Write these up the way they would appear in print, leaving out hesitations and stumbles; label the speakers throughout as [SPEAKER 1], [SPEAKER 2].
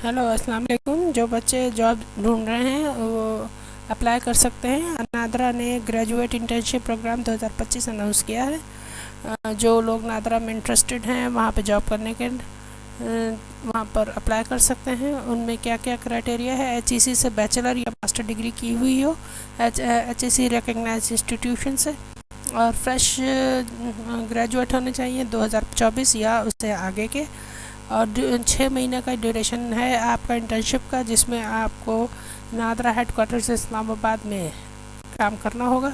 [SPEAKER 1] Hello अस्सलाम वालेकुम। जो बच्चे जॉब ढूंढ रहे हैं वो अप्लाई कर सकते हैं। नादरा ने ग्रेजुएट इंटर्नशिप प्रोग्राम 2025 अनाउंस किया है। जो लोग नादरा में इंटरेस्टेड हैं वहाँ पे जॉब करने के वहाँ पर अप्लाई कर सकते हैं। उनमें क्या क्या क्राइटेरिया है? HEC से बैचलर या मास्टर डिग्री की हुई हो, HEC रिकग्नाइज इंस्टीट्यूशन से, और फ्रेश ग्रेजुएट होने चाहिए 2024 या उससे आगे के, और 6 महीने का ड्यूरेशन है आपका इंटर्नशिप का, जिसमें आपको नादरा हेडक्वार्टर से इस्लामाबाद में काम करना होगा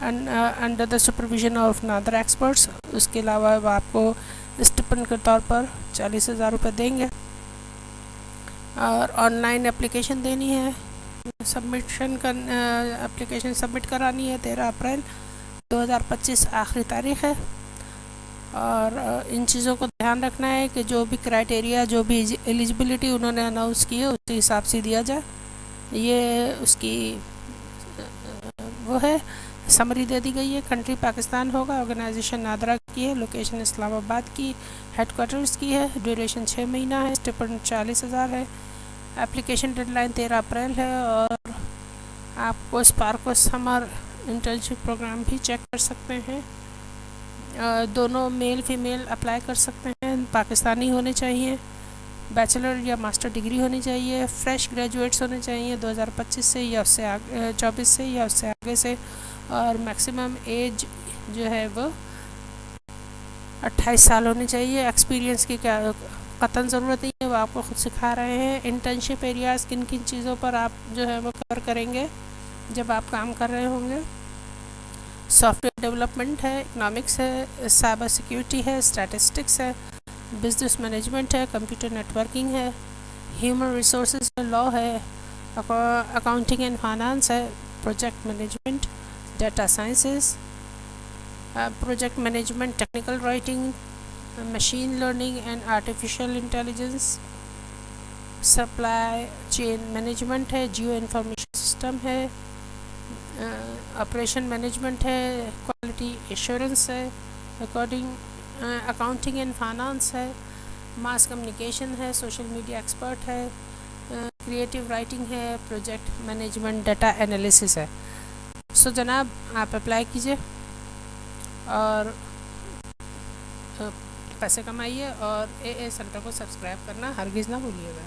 [SPEAKER 1] under the supervision of NADRA experts. उसके अलावा आपको स्टिपेंड के तौर पर 40,000 रुपये देंगे और ऑनलाइन एप्लीकेशन देनी है। एप्लीकेशन सबमिट करानी है। 13 अप्रैल 2025 आखिरी तारीख़ है। और इन चीज़ों को ध्यान रखना है कि जो भी क्राइटेरिया, जो भी एलिजिबिलिटी उन्होंने अनाउंस की है उसके हिसाब से दिया जाए। ये उसकी वो है, समरी दे दी गई है। कंट्री पाकिस्तान होगा, ऑर्गेनाइजेशन नादरा की है, लोकेशन इस्लामाबाद की, हेडक्वार्टर्स की है, ड्यूरेशन 6 महीना है, स्टिपेंड 40,000 है। एप्लीकेशन डेडलाइन 13 अप्रैल है। और आपको स्पार्को समर इंटर्नशिप प्रोग्राम भी चेक कर सकते हैं। दोनों मेल फीमेल अप्लाई कर सकते हैं। पाकिस्तानी होने चाहिए, बैचलर या मास्टर डिग्री होनी चाहिए, फ्रेश ग्रेजुएट्स होने चाहिए 2025 से या उससे आगे, 24 से या उससे आगे से, और मैक्सिमम एज जो है वो 28 साल होनी चाहिए। एक्सपीरियंस की क्या कतन ज़रूरत नहीं है, वो आपको खुद सिखा रहे हैं। इंटर्नशिप एरियाज़ किन किन चीज़ों पर आप जो है वो कवर करेंगे जब आप काम कर रहे होंगे? सॉफ्टवेयर डेवलपमेंट है, इकोनॉमिक्स है, साइबर सिक्योरिटी है, स्टैटिस्टिक्स है, बिजनेस मैनेजमेंट है, कंप्यूटर नेटवर्किंग है, ह्यूमन रिसोर्सेज है, लॉ है, अकाउंटिंग एंड फाइनेंस है, project management, data sciences, project management, technical writing, machine learning and artificial intelligence, supply chain management है, जियो इंफॉर्मेशन सिस्टम है, operation management है, quality assurance है, accounting and finance है, mass communication है, social media expert है, creative writing है, project management, data analysis है। सो जनाब, आप अप्लाई कीजिए और पैसे कमाइए, और AA सेंटर को सब्सक्राइब करना हरगिज़ ना भूलिएगा।